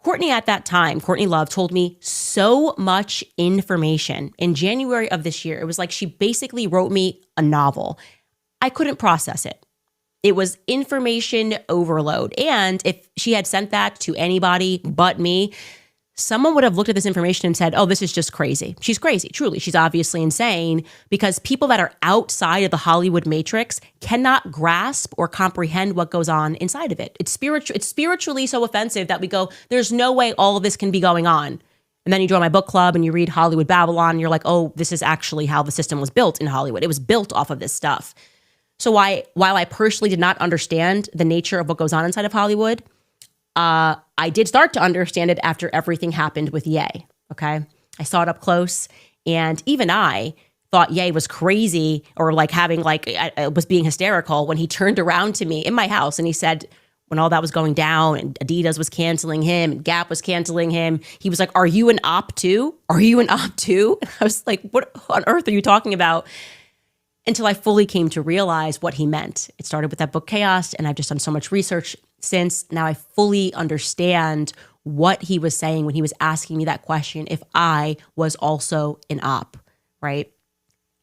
Courtney at that time, Courtney Love, told me so much information in January of this year. It was like she basically wrote me a novel. I couldn't process it. It was information overload. And if she had sent that to anybody but me, someone would have looked at this information and said, oh, this is just crazy. She's crazy. Truly, she's obviously insane, because people that are outside of the Hollywood matrix cannot grasp or comprehend what goes on inside of it. It's spiritually so offensive that we go, there's no way all of this can be going on. And then you join my book club and you read Hollywood Babylon and you're like, oh, this is actually how the system was built in Hollywood. It was built off of this stuff. So while I personally did not understand the nature of what goes on inside of Hollywood, I did start to understand it after everything happened with Ye, okay? I saw it up close, and even I thought Ye was crazy, or like was being hysterical when he turned around to me in my house and he said, when all that was going down and Adidas was canceling him and Gap was canceling him, he was like, are you an op too? Are you an op too? And I was like, what on earth are you talking about? Until I fully came to realize what he meant. It started with that book Chaos, and I've just done so much research since. Now I fully understand what he was saying when he was asking me that question, if I was also an op, right?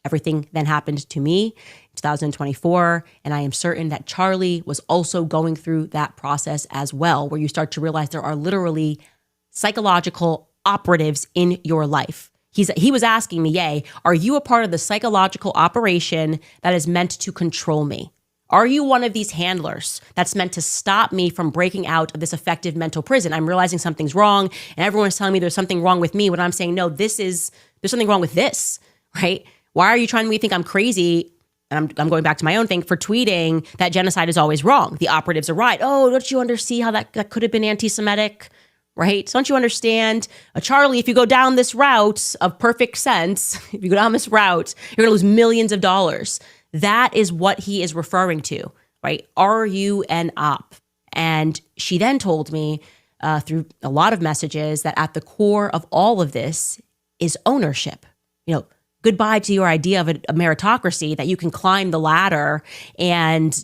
Everything then happened to me in 2024, and I am certain that Charlie was also going through that process as well, where you start to realize there are literally psychological operatives in your life. He was asking me, Ye, are you a part of the psychological operation that is meant to control me? Are you one of these handlers that's meant to stop me from breaking out of this affective mental prison? I'm realizing something's wrong, and everyone's telling me there's something wrong with me when I'm saying, no, there's something wrong with this, right? Why are you trying to make me think I'm crazy? And I'm going back to my own thing for tweeting that genocide is always wrong. The operatives are right. Oh, don't you understand how that could have been anti-Semitic? Right? So don't you understand? Charlie, if you go down this route of perfect sense, if you go down this route, you're going to lose millions of dollars. That is what he is referring to, right? Are you an op? And she then told me through a lot of messages that at the core of all of this is ownership. Goodbye to your idea of a meritocracy, that you can climb the ladder and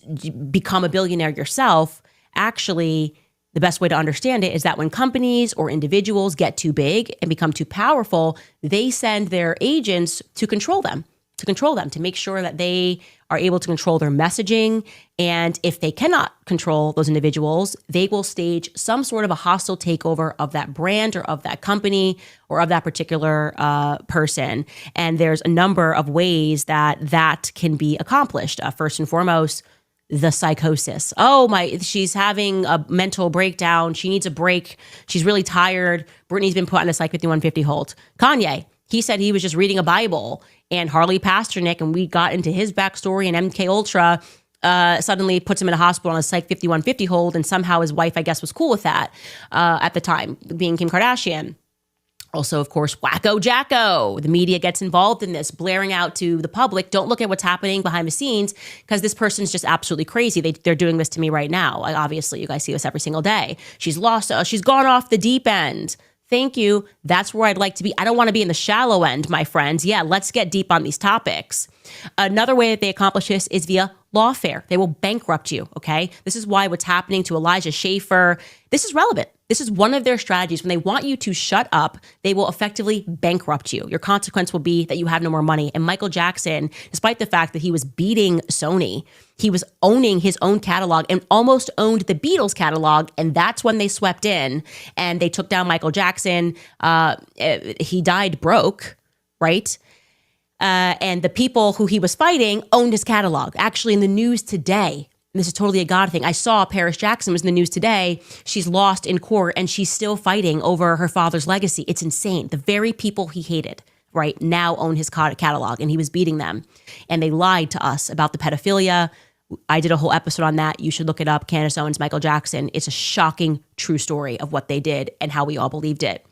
become a billionaire yourself. Actually, the best way to understand it is that when companies or individuals get too big and become too powerful, they send their agents to control them, to make sure that they are able to control their messaging. And if they cannot control those individuals, they will stage some sort of a hostile takeover of that brand or of that company or of that particular person. And there's a number of ways that can be accomplished. First and foremost, the psychosis. She's having a mental breakdown. She needs a break. She's really tired. Britney's been put on a Psych 5150 hold. Kanye, he said he was just reading a Bible, and Harley Pasternak, and we got into his backstory, and MK Ultra suddenly puts him in a hospital on a Psych 5150 hold, and somehow his wife, I guess, was cool with that at the time, being Kim Kardashian. Also, of course, Wacko Jacko. The media gets involved in this, blaring out to the public, don't look at what's happening behind the scenes, because this person's just absolutely crazy. They're doing this to me right now. Obviously, you guys see this every single day. She's gone off the deep end. Thank you. That's where I'd like to be. I don't want to be in the shallow end, my friends. Yeah, let's get deep on these topics. Another way that they accomplish this is via lawfare. They will bankrupt you, okay? This is why what's happening to Elijah Schaffer, this is relevant. This is one of their strategies. When they want you to shut up, they will effectively bankrupt you. Your consequence will be that you have no more money. And Michael Jackson, despite the fact that he was beating Sony, he was owning his own catalog and almost owned the Beatles catalog. And that's when they swept in and they took down Michael Jackson. He died broke, right? And the people who he was fighting owned his catalog. Actually, in the news today, and this is totally a God thing, I saw Paris Jackson was in the news today. She's lost in court and she's still fighting over her father's legacy. It's insane. The very people he hated, right, now own his catalog, and he was beating them. And they lied to us about the pedophilia. I did a whole episode on that. You should look it up. Candace Owens, Michael Jackson. It's a shocking, true story of what they did and how we all believed it.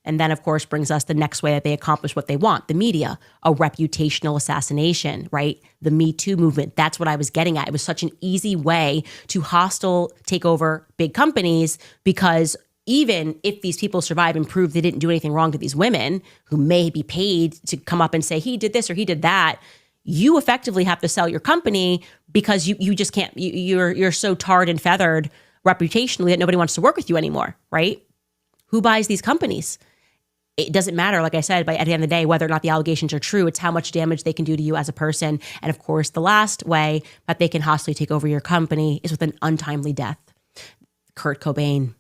And then, of course, brings us the next way that they accomplish what they want. The media, a reputational assassination, right? The Me Too movement. That's what I was getting at. It was such an easy way to hostile take over big companies, because even if these people survive and prove they didn't do anything wrong to these women who may be paid to come up and say, he did this or he did that, you effectively have to sell your company because you just can't, you're so tarred and feathered reputationally that nobody wants to work with you anymore, right? Who buys these companies? It doesn't matter, like I said, but at the end of the day, whether or not the allegations are true, it's how much damage they can do to you as a person. And of course, the last way that they can hostily take over your company is with an untimely death. Kurt Cobain,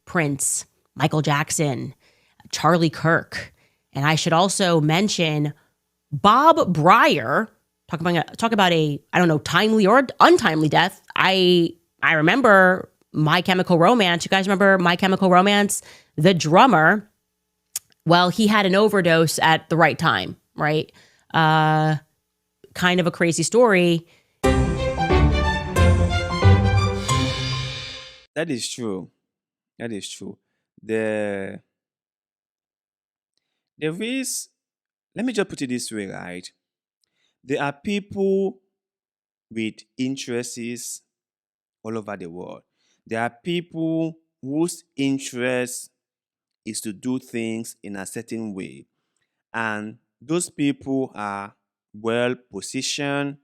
Prince, Michael Jackson, Charlie Kirk. And I should also mention Bob Breyer. Talk about a I don't know, timely or untimely death. I remember My Chemical Romance. You guys remember My Chemical Romance? The drummer, well, he had an overdose at the right time, right? Kind of a crazy story. That is true. That is true. The there is, let me just put it this way, right? There are people with interests all over the world. There are people whose interest is to do things in a certain way. And those people are well positioned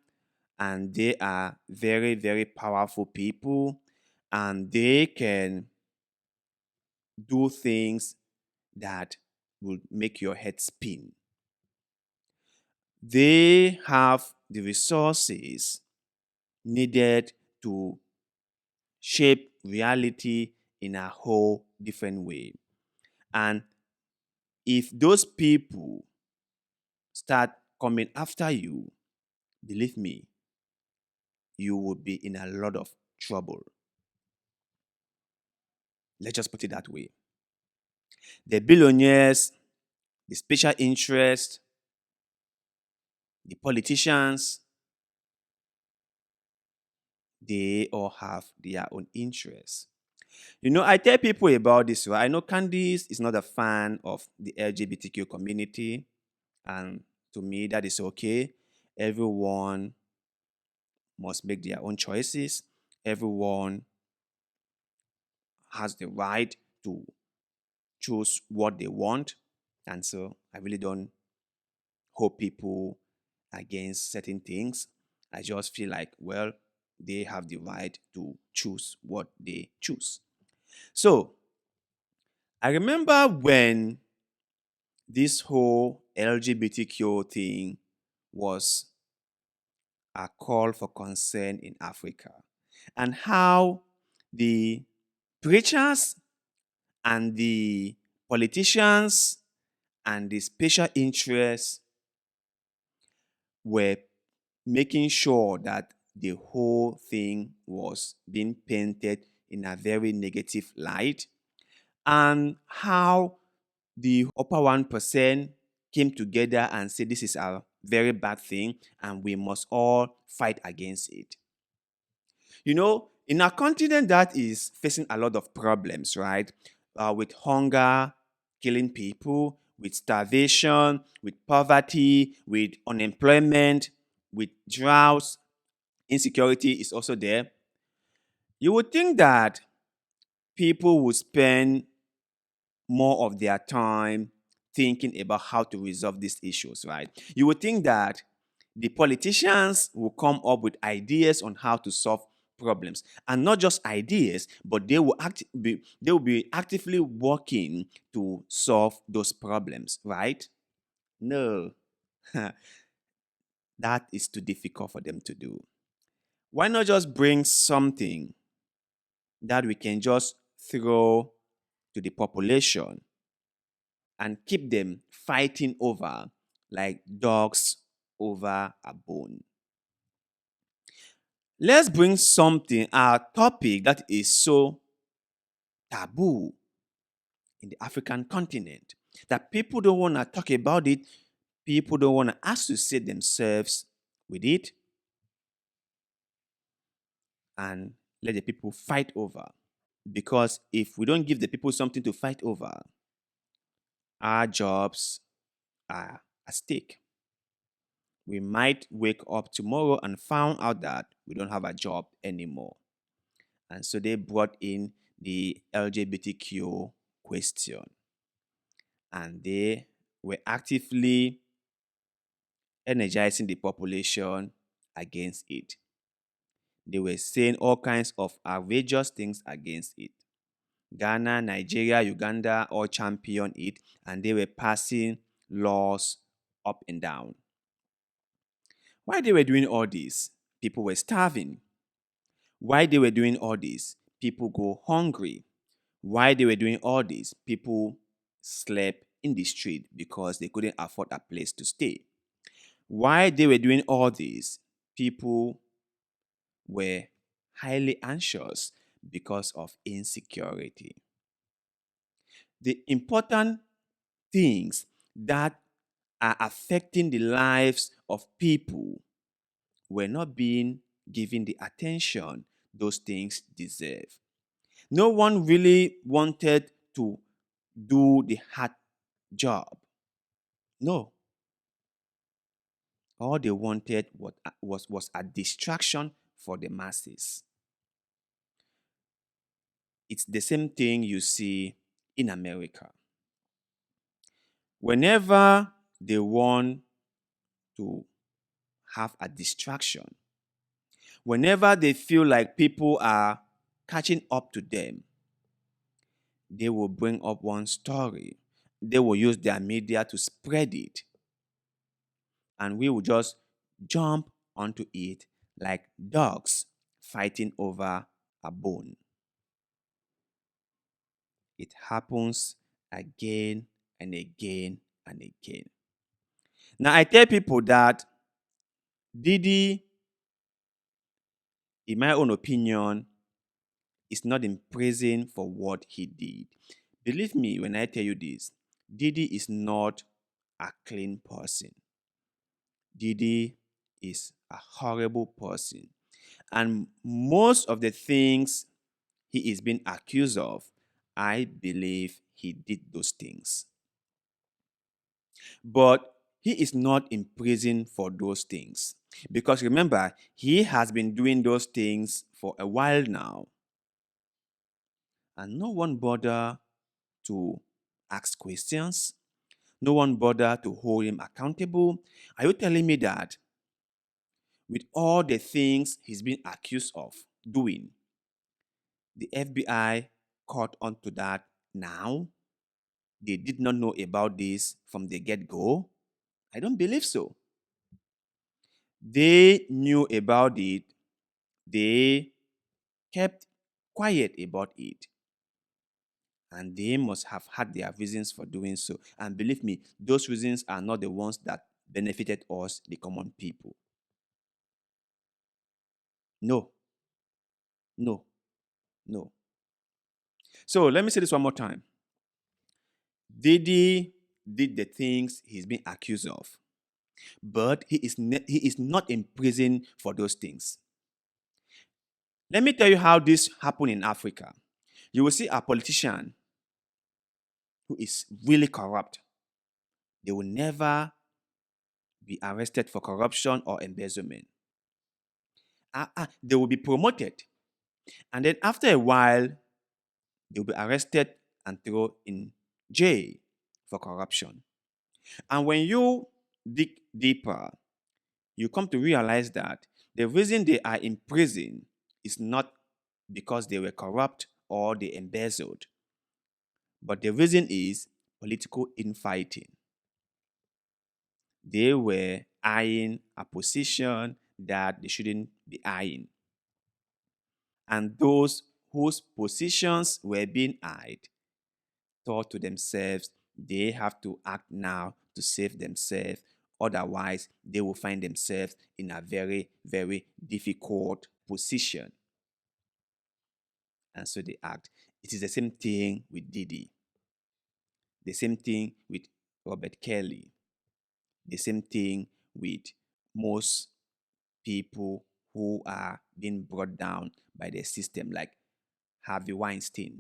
and they are very, very powerful people. And they can do things that will make your head spin. They have the resources needed to shape reality in a whole different way. And if those people start coming after you, believe me, you will be in a lot of trouble. Let's just put it that way. The billionaires, the special interests, the politicians, they all have their own interests. I tell people about this. Right? I know Candice is not a fan of the LGBTQ community, and to me, that is okay. Everyone must make their own choices. Everyone has the right to choose what they want. And so I really don't hold people against certain things. I just feel like, well, they have the right to choose what they choose. So I remember when this whole LGBTQ thing was a call for concern in Africa, and how the preachers and the politicians and the special interests were making sure that the whole thing was being painted in a very negative light, and how the upper 1% came together and said this is a very bad thing and we must all fight against it. In a continent that is facing a lot of problems, right? With hunger, killing people, with starvation, with poverty, with unemployment, with droughts, insecurity is also there. You would think that people would spend more of their time thinking about how to resolve these issues, right? You would think that the politicians will come up with ideas on how to solve problems, and not just ideas, but they will be actively working to solve those problems, right? No, that is too difficult for them to do. Why not just bring something that we can just throw to the population and keep them fighting over like dogs over a bone? Let's bring something, a topic that is so taboo in the African continent that people don't want to talk about it, people don't want to associate themselves with it, and let the people fight over. Because if we don't give the people something to fight over, our jobs are at stake. We might wake up tomorrow and found out that we don't have a job anymore. And so they brought in the LGBTQ question, and they were actively energizing the population against it. They were saying all kinds of outrageous things against it. Ghana, Nigeria, Uganda all championed it, and they were passing laws up and down. Why they were doing all this? People were starving. Why they were doing all this? People go hungry. Why they were doing all this? People slept in the street because they couldn't afford a place to stay. Why they were doing all this? People were highly anxious because of insecurity. The important things that are affecting the lives of people were not being given the attention those things deserve. No one really wanted to do the hard job. No. All they wanted was a distraction for the masses. It's the same thing you see in America. Whenever they want to have a distraction, whenever they feel like people are catching up to them, they will bring up one story. They will use their media to spread it. And we will just jump onto it like dogs fighting over a bone. It happens again and again and again. Now, I tell people that Diddy, in my own opinion, is not in prison for what he did. Believe me when I tell you this, Diddy is not a clean person. Diddy is a horrible person. And most of the things he is being accused of, I believe he did those things. But he is not in prison for those things. Because remember, he has been doing those things for a while now. And no one bother to ask questions. No one bother to hold him accountable. Are you telling me that with all the things he's been accused of doing, the FBI caught on to that now? They did not know about this from the get-go? I don't believe so. They knew about it. They kept quiet about it. And they must have had their reasons for doing so. And believe me, those reasons are not the ones that benefited us, the common people. No, no, no. So let me say this one more time. Diddy did the things he's been accused of, but he is not in prison for those things. Let me tell you how this happened in Africa. You will see a politician who is really corrupt. They will never be arrested for corruption or embezzlement. They will be promoted. And then after a while, they will be arrested and thrown in jail for corruption. And when you dig deeper, you come to realize that the reason they are in prison is not because they were corrupt or they embezzled, but the reason is political infighting. They were eyeing a position that they shouldn't be eyeing. And those whose positions were being eyed thought to themselves, they have to act now to save themselves. Otherwise, they will find themselves in a very, very difficult position. And so they act. It is the same thing with Diddy. The same thing with Robert Kelly. The same thing with most people who are being brought down by the system, like Harvey Weinstein.